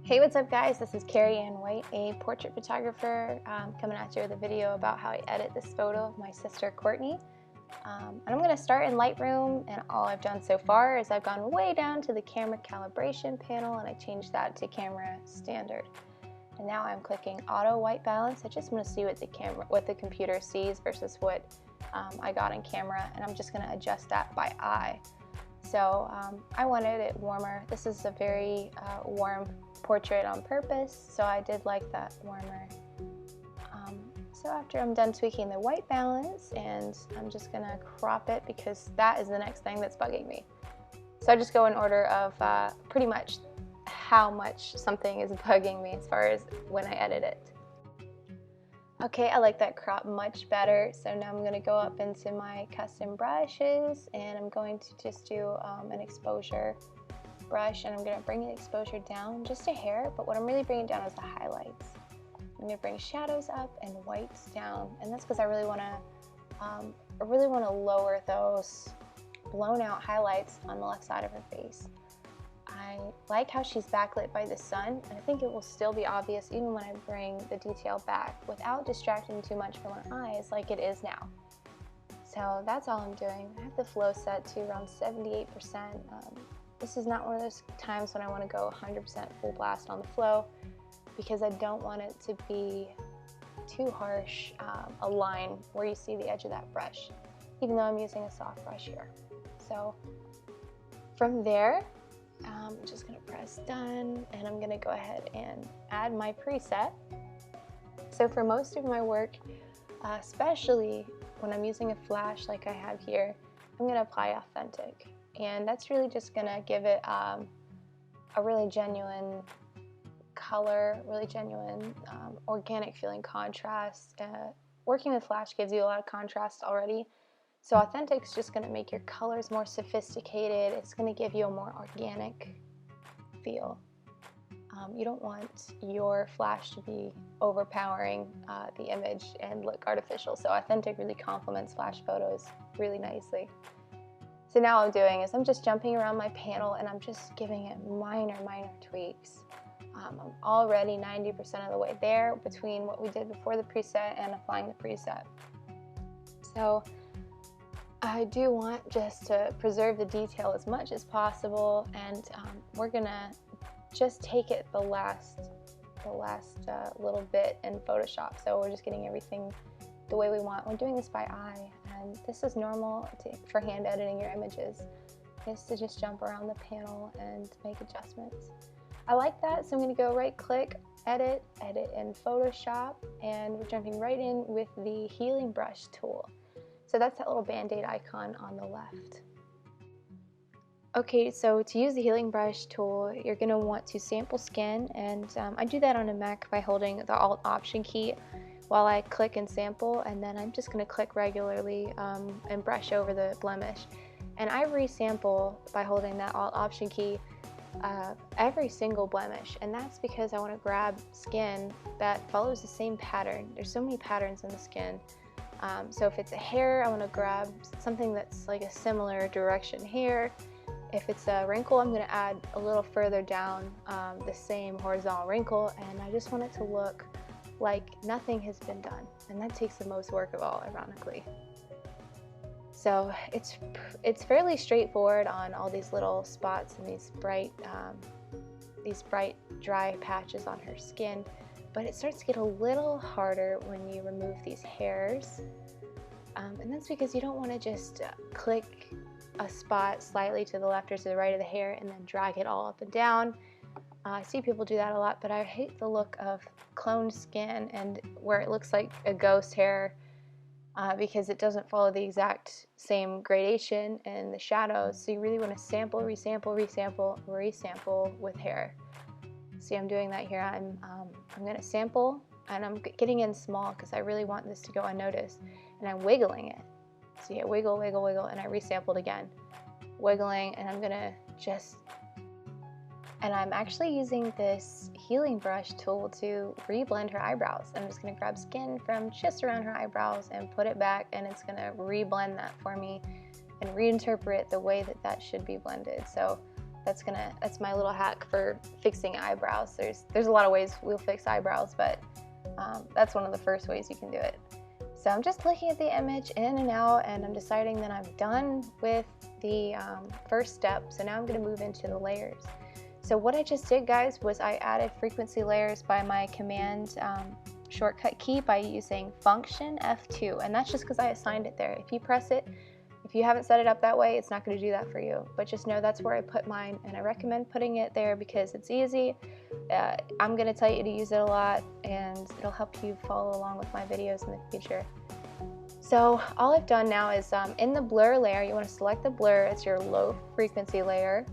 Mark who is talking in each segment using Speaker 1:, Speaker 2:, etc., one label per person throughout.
Speaker 1: Hey, what's up guys? This is Carrie Ann White, a portrait photographer, coming at you with a video about how I edit this photo of my sister Courtney. And I'm going to start in Lightroom, and all I've done so far is I've gone way down to the camera calibration panel and I changed that to camera standard. And now I'm clicking auto white balance. I just want to see what the computer sees versus what I got in camera, and I'm just going to adjust that by eye. So I wanted it warmer. This is a very warm portrait on purpose, so I did like that warmer. So after I'm done tweaking the white balance, and I'm just gonna crop it because that is the next thing that's bugging me. So I just go in order of pretty much how much something is bugging me as far as when I edit it. Okay, I like that crop much better. So now I'm going to go up into my custom brushes, and I'm going to just do an exposure brush, and I'm going to bring the exposure down just a hair, but what I'm really bringing down is the highlights. I'm going to bring shadows up and whites down, and that's because I really want to lower those blown out highlights on the left side of her face. I like how she's backlit by the sun, and I think it will still be obvious even when I bring the detail back without distracting too much from her eyes like it is now. So that's all I'm doing. I have the flow set to around 78%. This is not one of those times when I want to go 100% full blast on the flow, because I don't want it to be too harsh, a line where you see the edge of that brush, even though I'm using a soft brush here. So from there, I'm just going to press done, and I'm going to go ahead and add my preset. So for most of my work, especially when I'm using a flash like I have here, I'm going to apply authentic, and that's really just going to give it a really genuine color, really genuine organic feeling contrast. Working with flash gives you a lot of contrast already. So authentic is just going to make your colors more sophisticated. It's going to give you a more organic feel. You don't want your flash to be overpowering the image and look artificial. So authentic really complements flash photos really nicely. So now what I'm doing is I'm just jumping around my panel, and I'm just giving it minor tweaks. I'm already 90% of the way there between what we did before the preset and applying the preset. So I do want just to preserve the detail as much as possible, and we're gonna just take it the last little bit in Photoshop. So we're just getting everything the way we want. We're doing this by eye, and this is normal for hand editing your images, is to just jump around the panel and make adjustments. I like that, so I'm going to go right click, edit in Photoshop, and we're jumping right in with the healing brush tool. So that's that little band-aid icon on the left. Okay, so to use the healing brush tool, you're going to want to sample skin, and I do that on a Mac by holding the Alt Option key while I click and sample, and then I'm just going to click regularly and brush over the blemish. And I resample by holding that Alt Option key every single blemish, and that's because I want to grab skin that follows the same pattern. There's so many patterns in the skin. So if it's a hair, I want to grab something that's like a similar direction here. If it's a wrinkle, I'm going to add a little further down the same horizontal wrinkle, and I just want it to look like nothing has been done, and that takes the most work of all, ironically. So it's fairly straightforward on all these little spots and these bright dry patches on her skin, but it starts to get a little harder when you remove these hairs, and that's because you don't want to just click a spot slightly to the left or to the right of the hair and then drag it all up and down. I see people do that a lot, but I hate the look of cloned skin and where it looks like a ghost hair, because it doesn't follow the exact same gradation in the shadows. So you really want to sample, resample with hair. See, I'm doing that here. I'm going to sample, and I'm getting in small because I really want this to go unnoticed, and I'm wiggling it. So yeah, wiggle, and I resampled again, wiggling, and I'm gonna and I'm actually using this healing brush tool to reblend her eyebrows. I'm just gonna grab skin from just around her eyebrows and put it back, and it's gonna reblend that for me and reinterpret the way that should be blended. So that's my little hack for fixing eyebrows. There's a lot of ways we'll fix eyebrows, but that's one of the first ways you can do it. So I'm just looking at the image in and out, and I'm deciding that I'm done with the first step. So now I'm going to move into the layers. So what I just did, guys, was I added frequency layers by my command shortcut key by using function F2, and that's just because I assigned it there. If you press it, if you haven't set it up that way, it's not going to do that for you, but just know that's where I put mine, and I recommend putting it there because it's easy. I'm going to tell you to use it a lot, and it'll help you follow along with my videos in the future. So all I've done now is in the blur layer, you want to select the blur. It's your low frequency layer.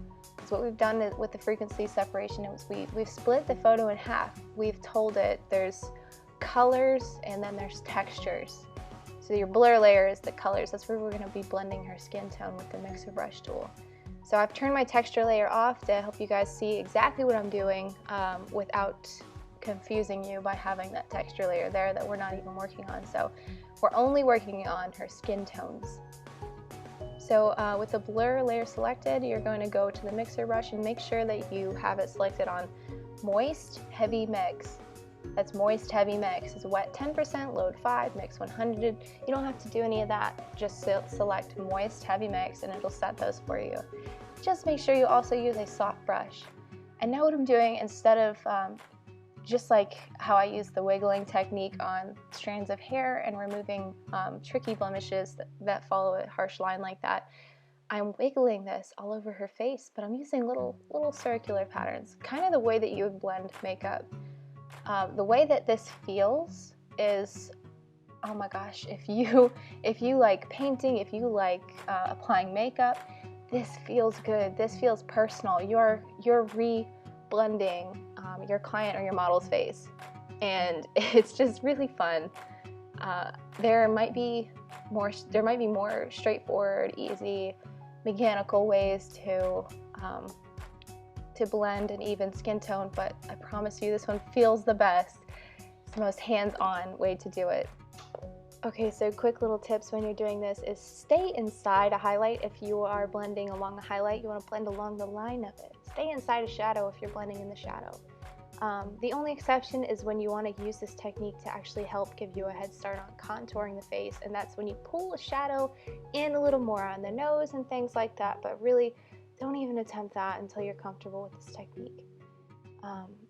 Speaker 1: So what we've done with the frequency separation is we've split the photo in half. We've told it there's colors and then there's textures. So your blur layer is the colors. That's where we're going to be blending her skin tone with the mixer brush tool. So I've turned my texture layer off to help you guys see exactly what I'm doing without confusing you by having that texture layer there that we're not even working on. So we're only working on her skin tones. So with the blur layer selected, you're going to go to the mixer brush and make sure that you have it selected on moist heavy mix. That's moist heavy mix. It's wet 10%, load 5, mix 100. You don't have to do any of that. Just select moist heavy mix and it'll set those for you. Just make sure you also use a soft brush. And now what I'm doing, instead of just like how I use the wiggling technique on strands of hair and removing tricky blemishes that follow a harsh line like that, I'm wiggling this all over her face, but I'm using little circular patterns, kind of the way that you would blend makeup. The way that this feels is, oh my gosh, if you like painting, if you like applying makeup, this feels good. This feels personal. You're re-blending your client or your model's face, and it's just really fun. There might be more straightforward, easy, mechanical ways to blend an even skin tone, but I promise you this one feels the best. It's the most hands-on way to do it. Okay, so quick little tips when you're doing this is stay inside a highlight. If you are blending along a highlight, you want to blend along the line of it. Stay inside a shadow if you're blending in the shadow. The only exception is when you want to use this technique to actually help give you a head start on contouring the face, and that's when you pull a shadow in a little more on the nose and things like that, but really don't even attempt that until you're comfortable with this technique.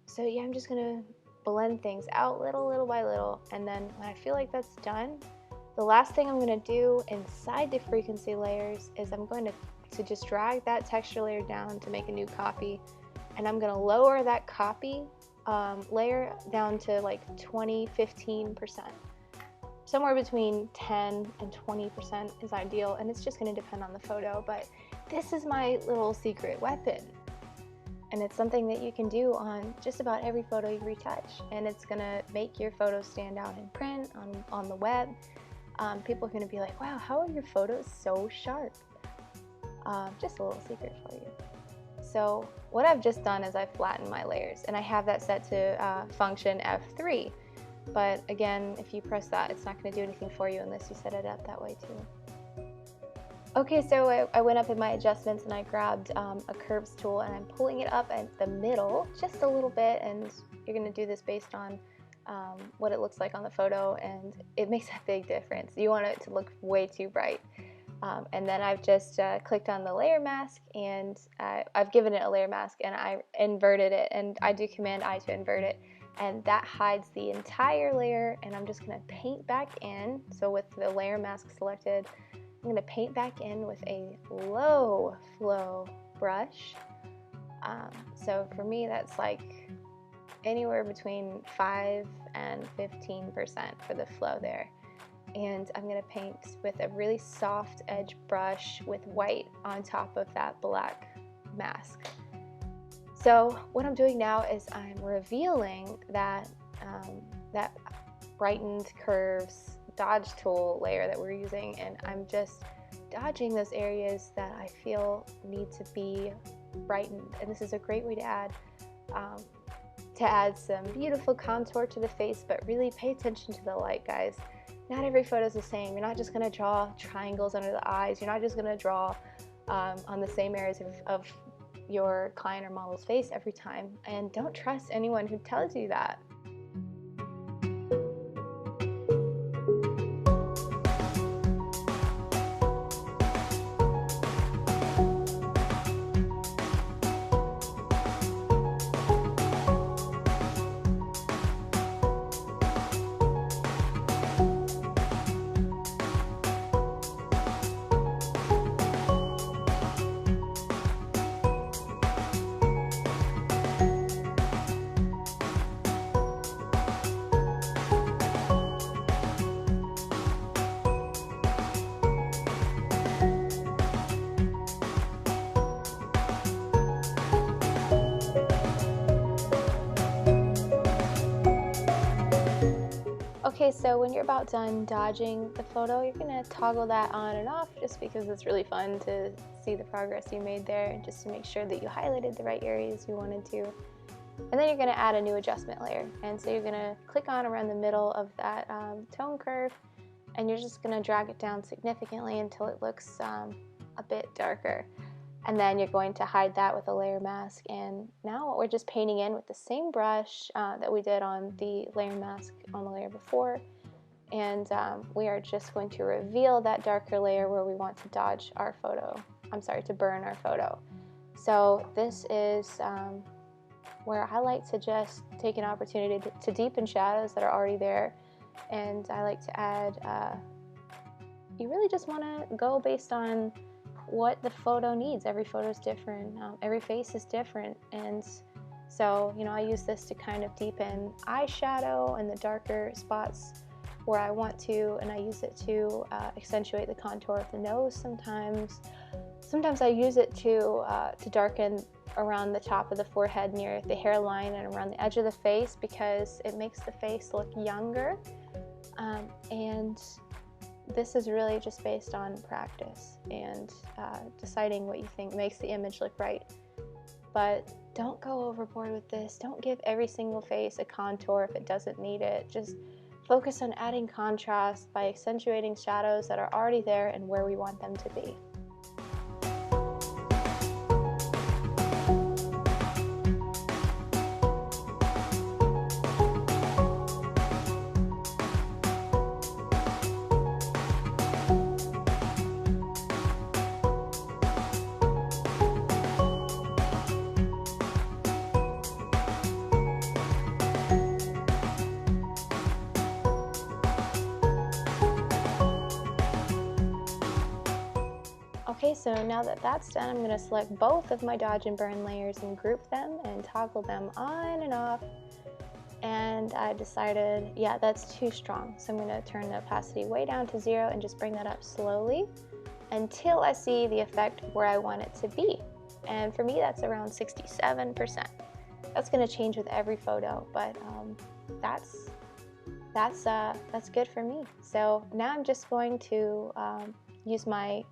Speaker 1: So yeah, I'm just going to blend things out little by little, and then when I feel like that's done, the last thing I'm going to do inside the frequency layers is I'm going to just drag that texture layer down to make a new copy, and I'm going to lower that copy layer down to like 15%. Somewhere between 10 and 20% is ideal, and it's just going to depend on the photo, but this is my little secret weapon. And it's something that you can do on just about every photo you retouch, and it's going to make your photos stand out in print, on the web. People are going to be like, wow, how are your photos so sharp? Just a little secret for you. So what I've just done is I've flattened my layers, and I have that set to function F3. But again, if you press that, it's not going to do anything for you unless you set it up that way too. Okay, so I went up in my adjustments and I grabbed a curves tool, and I'm pulling it up at the middle just a little bit, and you're going to do this based on what it looks like on the photo, and it makes a big difference. You want it to look way too bright. And then I've just clicked on the layer mask, and I've given it a layer mask, and I inverted it, and I do Command I to invert it, and that hides the entire layer, and I'm just going to paint back in. So with the layer mask selected, I'm going to paint back in with a low flow brush. So for me, that's like anywhere between 5 and 15% for the flow there. And I'm going to paint with a really soft edge brush with white on top of that black mask. So what I'm doing now is I'm revealing that that brightened curves dodge tool layer that we're using, and I'm just dodging those areas that I feel need to be brightened. And this is a great way to add some beautiful contour to the face, but really pay attention to the light, guys. Not every photo is the same. You're not just going to draw triangles under the eyes. You're not just going to draw on the same areas of your client or model's face every time, and don't trust anyone who tells you that. Okay, so when you're about done dodging the photo, you're gonna toggle that on and off just because it's really fun to see the progress you made there and just to make sure that you highlighted the right areas you wanted to. And then you're gonna add a new adjustment layer. And so you're gonna click on around the middle of that tone curve, and you're just gonna drag it down significantly until it looks a bit darker. And then you're going to hide that with a layer mask. And now we're just painting in with the same brush that we did on the layer mask on the layer before. And we are just going to reveal that darker layer where we want to dodge our photo. I'm sorry, to burn our photo. So this is where I like to just take an opportunity to deepen shadows that are already there. And I like to add, you really just want to go based on what the photo needs. Every photo is different, every face is different, and so I use this to kind of deepen eyeshadow and the darker spots where I want to, and I use it to accentuate the contour of the nose sometimes. Sometimes I use it to darken around the top of the forehead near the hairline and around the edge of the face because it makes the face look younger, and this is really just based on practice and deciding what you think makes the image look right. But don't go overboard with this. Don't give every single face a contour if it doesn't need it. Just focus on adding contrast by accentuating shadows that are already there and where we want them to be. Okay, so now that that's done, I'm going to select both of my dodge and burn layers and group them and toggle them on and off. And I decided, yeah, that's too strong. So I'm going to turn the opacity way down to 0 and just bring that up slowly until I see the effect where I want it to be. And for me, that's around 67%. That's going to change with every photo, but that's good for me. So now I'm just going to use my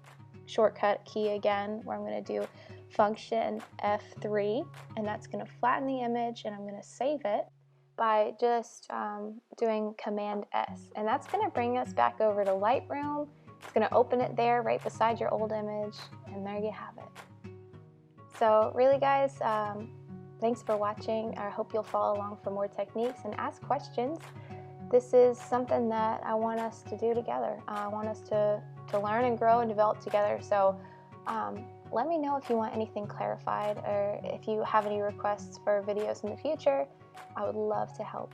Speaker 1: shortcut key again, where I'm going to do function F3, and that's going to flatten the image, and I'm going to save it by just doing Command S, and that's going to bring us back over to Lightroom. It's going to open it there right beside your old image, and there you have it. So really guys, thanks for watching. I hope you'll follow along for more techniques and ask questions. This is something that I want us to do together. I want us to learn and grow and develop together. So let me know if you want anything clarified or if you have any requests for videos in the future. I would love to help.